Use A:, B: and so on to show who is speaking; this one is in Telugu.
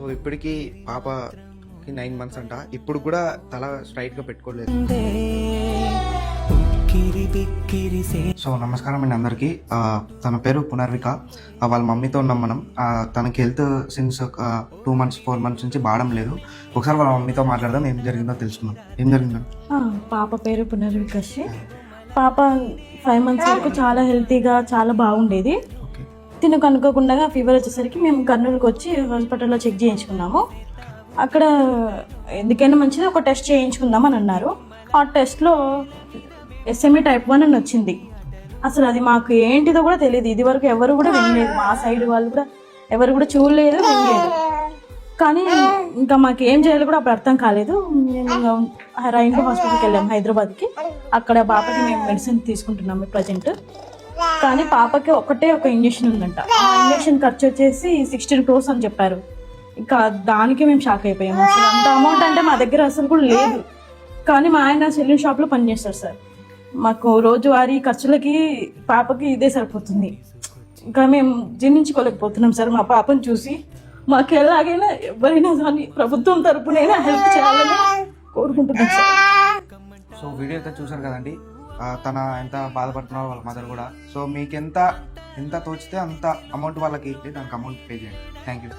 A: సో ఇప్పటికీ పాపకి 9 months అంట. ఇప్పుడు కూడా తల స్ట్రైట్గా పెట్టుకోలేదు. సో నమస్కారం అండి అందరికీ. తన పేరు పునర్విక. వాళ్ళ మమ్మీతో ఉన్నాం మనం. తనకి హెల్త్ సిన్స్ 2 months 4 months నుంచి బాగడం లేదు. ఒకసారి వాళ్ళ మమ్మీతో మాట్లాడదాం, ఏం జరిగిందో తెలుసుకుందాం. ఏం జరిగిందో?
B: పాప పేరు పునర్విక. పాప 5 months వరకు చాలా హెల్తీగా చాలా బాగుండేది. తినకు అనుకోకుండా ఫీవర్ వచ్చేసరికి మేము కర్నూలుకి వచ్చి హాస్పిటల్లో చెక్ చేయించుకున్నాము. అక్కడ ఎందుకైనా మంచిది ఒక టెస్ట్ చేయించుకుందాం అని అన్నారు. ఆ టెస్ట్లో SME type 1 అని వచ్చింది. అసలు అది మాకు ఏంటిదో కూడా తెలియదు. ఇది వరకు ఎవరు కూడా వినలేదు, మా సైడ్ వాళ్ళు కూడా ఎవరు కూడా చూడలేదు, వినలేదు. కానీ ఇంకా మాకు ఏం చేయాలో కూడా అప్పుడు అర్థం కాలేదు. మేము రైన్బో హాస్పిటల్కి వెళ్ళాము హైదరాబాద్కి. అక్కడ పాపకి మేము మెడిసిన్ తీసుకుంటున్నాము ప్రజెంట్. కానీ పాపకి ఒక ఇంజెక్షన్ ఉందంట. ఆ ఇంజెక్షన్ ఖర్చు వచ్చేసి 16 crores అని చెప్పారు. ఇంకా దానికి మేము షాక్ అయిపోయాము. అసలు అంత అమౌంట్ అంటే మా దగ్గర అసలు కూడా లేదు. కానీ మా ఆయన సెలూన్ షాప్లో పనిచేస్తారు సార్. మాకు రోజువారీ ఖర్చులకి పాపకి ఇదే సరిపోతుంది. ఇంకా మేము జీర్ణించుకోలేకపోతున్నాం సార్. మా పాపను చూసి మాకు ఎలాగైనా ఎవరైనా కానీ ప్రభుత్వం తరపునైనా హెల్ప్ చేయాలని కోరుకుంటున్నాం సార్.
A: సో వీడియో అయితే చూసారు కదండి, తన ఎంత బాధపడుతున్నారో వాళ్ళ మదర్ కూడా. సో మీకు ఎంత తోచితే అంత అమౌంట్ వాళ్ళకి దానికి అమౌంట్ పే చేయండి. Thank you.